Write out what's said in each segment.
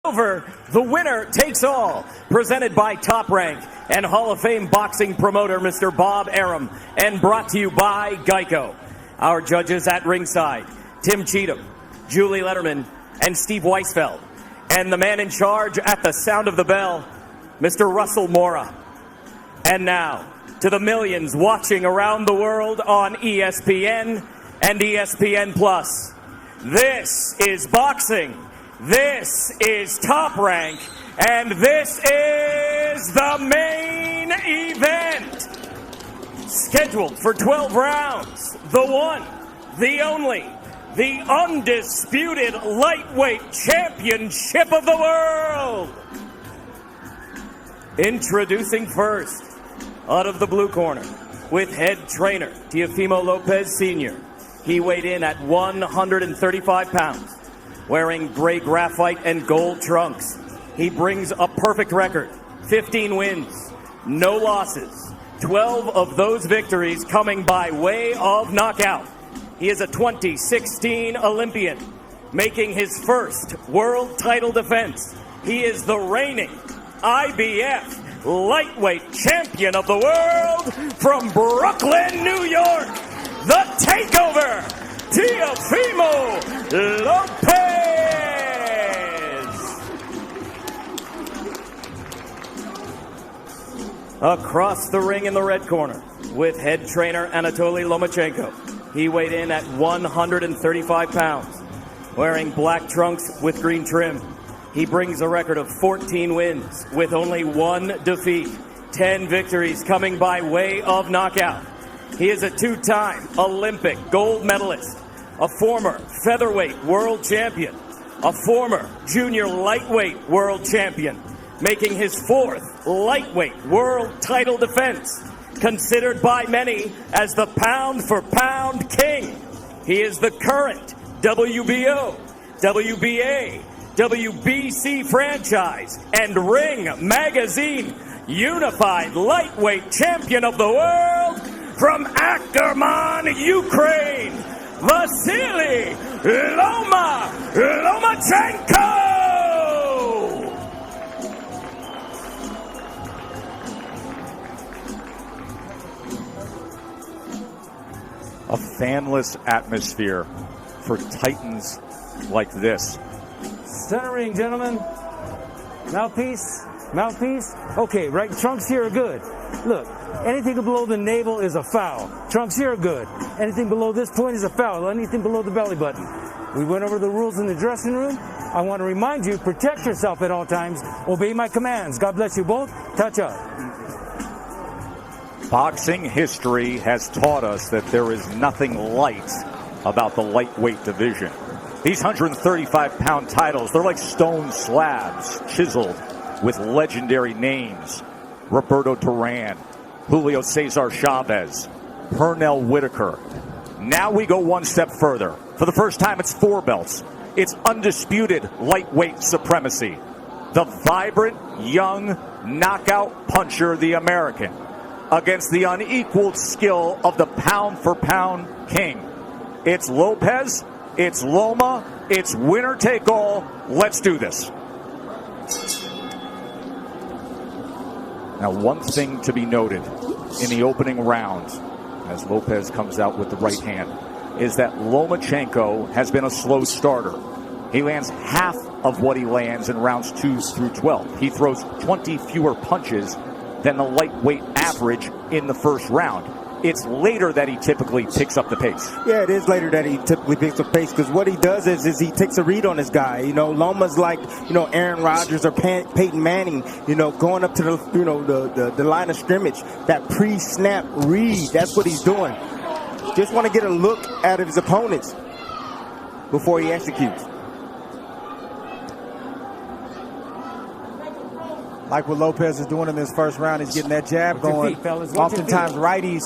over, the winner takes all. Presented by Top Rank and Hall of Fame boxing promoter Mr. Bob Arum, and brought to you by Geico. Our judges at ringside, Tim Cheatham, Julie Letterman, and Steve Weisfeld. And the man in charge at the sound of the bell, Mr. Russell Mora. And now, to the millions watching around the world on ESPN and ESPN+. This is boxing. This is Top Rank. And this is the main event. Scheduled for 12 rounds. The one, the only, the undisputed lightweight championship of the world. Introducing first, out of the blue corner, with head trainer Teófimo López Sr. He weighed in at 135 pounds, wearing gray graphite and gold trunks. He brings a perfect record, 15 wins, no losses, 12 of those victories coming by way of knockout. He is a 2016 Olympian, making his first world title defense. He is the reigning IBF lightweight champion of the world from Brooklyn, New York, the Takeover, Teófimo López. Across the ring in the red corner, with head trainer Vasyl Lomachenko. He weighed in at 135 pounds, wearing black trunks with green trim. He brings a record of 14 wins with only one defeat, 10 victories coming by way of knockout. He is a two-time Olympic gold medalist, a former featherweight world champion, a former junior lightweight world champion, making his fourth lightweight world title defense, considered by many as the pound-for-pound king. He is the current WBO, WBA, WBC franchise, and Ring Magazine unified lightweight champion of the world from Ackerman, Ukraine, Vasyl Lomachenko! A fanless atmosphere for titans like this. Center ring, gentlemen. Mouthpiece. Mouthpiece. Okay, right. Trunks here are good. Look, anything below the navel is a foul. Trunks here are good. Anything below this point is a foul. Anything below the belly button. We went over the rules in the dressing room. I want to remind you, protect yourself at all times. Obey my commands. God bless you both. Touch up. Boxing history has taught us that there is nothing light about the lightweight division. These 135-pound titles, they're like stone slabs chiseled with legendary names. Roberto Duran, Julio Cesar Chavez, Pernell Whitaker. Now we go one step further. For the first time, it's four belts. It's undisputed lightweight supremacy. The vibrant, young, knockout puncher, the American, against the unequaled skill of the pound-for-pound king. It's Lopez, it's Loma, it's winner take all. Let's do this. Now, one thing to be noted in the opening round, as Lopez comes out with the right hand, is that Lomachenko has been a slow starter. He lands half of what he lands in rounds 2 through 12. He throws 20 fewer punches than the lightweight average in the first round. It's later that he typically picks up the pace. Yeah, it is later that he typically picks up pace, because what he does is he takes a read on his guy. You know, Loma's like, Aaron Rodgers or Peyton Manning, going up to the line of scrimmage. That pre-snap read, that's what he's doing. Just want to get a look at his opponents before he executes. Like what Lopez is doing in this first round, he's getting that jab going. Oftentimes righties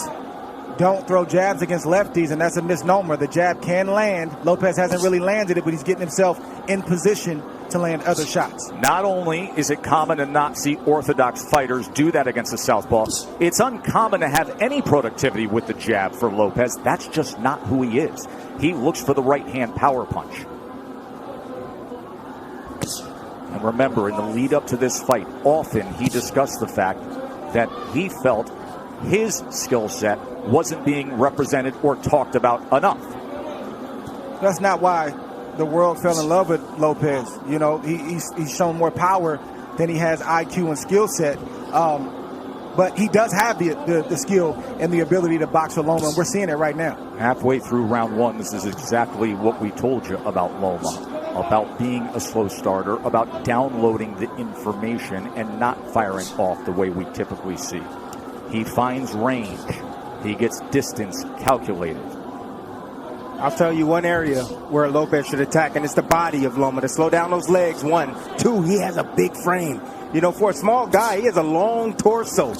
don't throw jabs against lefties, and that's a misnomer. The jab can land. Lopez hasn't really landed it, but he's getting himself in position to land other shots. Not only is it common to not see orthodox fighters do that against a southpaw, it's uncommon to have any productivity with the jab for Lopez. That's just not who he is. He looks for the right-hand power punch. And And remember, in the lead up to this fight, often he discussed the fact that he felt his skill set wasn't being represented or talked about enough. That's not why the world fell in love with Lopez. You know, he's shown more power than he has IQ and skill set. But he does have the skill and the ability to box with Loma, and we're seeing it right now. Halfway through round one, this is exactly what we told you about Loma, about being a slow starter, about downloading the information and not firing off the way we typically see. He finds range. He gets distance calculated. I'll tell you one area where Lopez should attack, and it's the body of Loma, to slow down those legs. 1, 2, he has a big frame. You know, for a small guy, he has a long torso.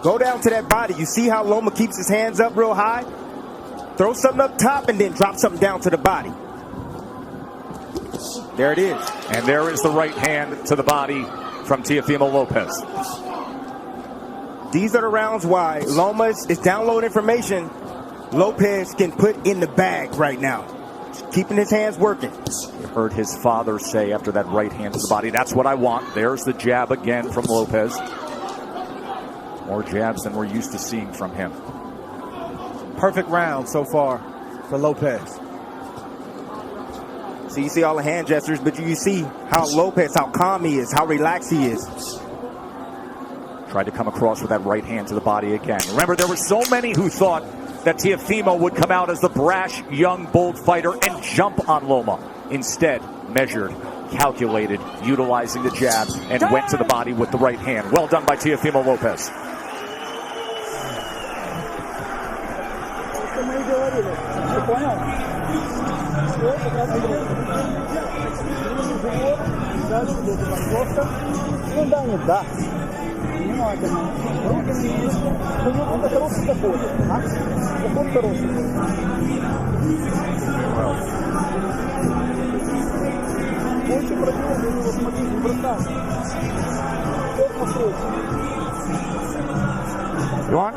Go down to that body. You see how Loma keeps his hands up real high? Throw something up top and then drop something down to the body. There it is. And there is the right hand to the body from Teófimo López. These are the rounds why Loma is downloading information Lopez can put in the bag right now. Keeping his hands working. You heard his father say after that right hand to the body, that's what I want. There's the jab again from Lopez. More jabs than we're used to seeing from him. Perfect round so far for Lopez. So you see all the hand gestures, but you see how Lopez, how calm he is, how relaxed he is. Tried to come across with that right hand to the body again. Remember, there were so many who thought that Teófimo would come out as the brash, young, bold fighter and jump on Loma. Instead, measured, calculated, utilizing the jab, and went to the body with the right hand. Well done by Teófimo López. You want?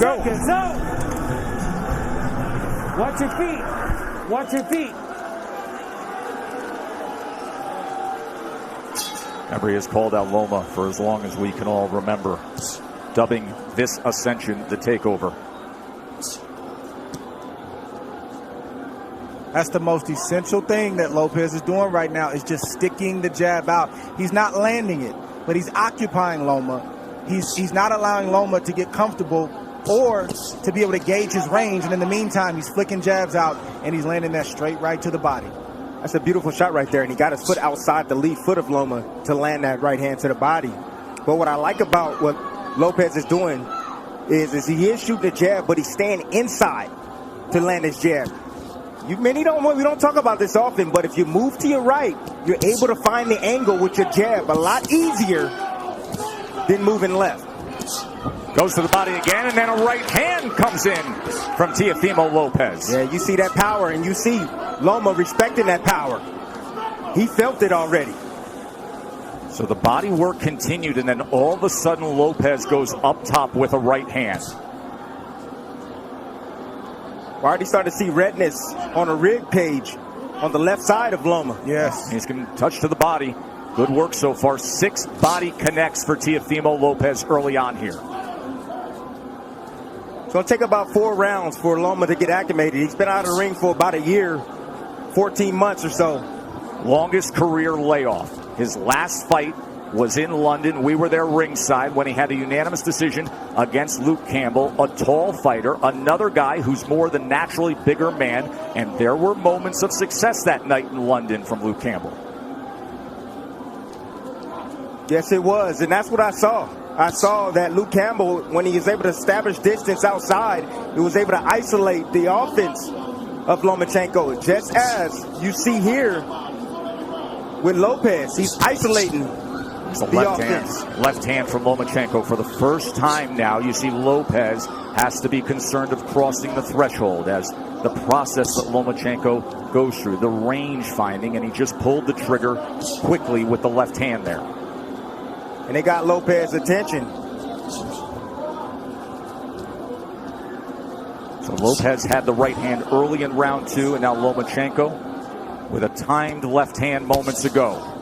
Go. Watch your feet. Watch your feet. Remember, he has called out Loma for as long as we can all remember, dubbing this ascension the takeover. That's the most essential thing that Lopez is doing right now, is just sticking the jab out. He's not landing it, but he's occupying Loma. He's not allowing Loma to get comfortable or to be able to gauge his range. And in the meantime, he's flicking jabs out, and he's landing that straight right to the body. That's a beautiful shot right there, and he got his foot outside the lead foot of Loma to land that right hand to the body. But what I like about what Lopez is doing is he is shooting the jab, but he's staying inside to land his jab. We don't talk about this often, but if you move to your right, you're able to find the angle with your jab a lot easier than moving left. Goes to the body again, and then a right hand comes in from Teófimo López. Yeah, you see that power, and you see Loma respecting that power. He felt it already. So the body work continued, and then all of a sudden Lopez goes up top with a right hand. We're already starting to see redness on a rib cage on the left side of Loma. Yes. He's going to touch to the body. Good work so far. 6 body connects for Teófimo López early on here. It's going to take about 4 rounds for Loma to get acclimated. He's been out of the ring for about a year, 14 months or so. Longest career layoff. His last fight was in London. We were there ringside when he had a unanimous decision against Luke Campbell, a tall fighter, another guy who's more than naturally bigger man, and there were moments of success that night in London from Luke Campbell. Yes, it was, and that's what I saw. I saw that Luke Campbell, when he was able to establish distance outside, he was able to isolate the offense of Lomachenko, just as you see here with Lopez. He's isolating the offense. Left hand from Lomachenko. For the first time now, you see Lopez has to be concerned of crossing the threshold as the process that Lomachenko goes through, the range finding, and he just pulled the trigger quickly with the left hand there. And it got Lopez's attention. So Lopez had the right hand early in round 2, and now Lomachenko with a timed left hand moments ago.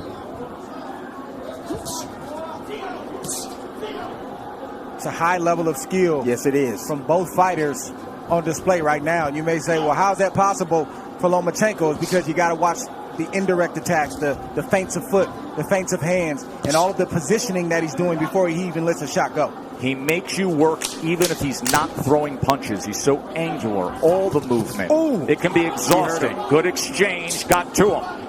It's a high level of skill. Yes, it is. From both fighters on display right now. And you may say, well, how is that possible for Lomachenko? It's because you got to watch the indirect attacks, the feints of foot, the feints of hands, and all of the positioning that he's doing before he even lets a shot go. He makes you work even if he's not throwing punches. He's so angular, all the movement. Ooh. It can be exhausting. Good exchange, got to him.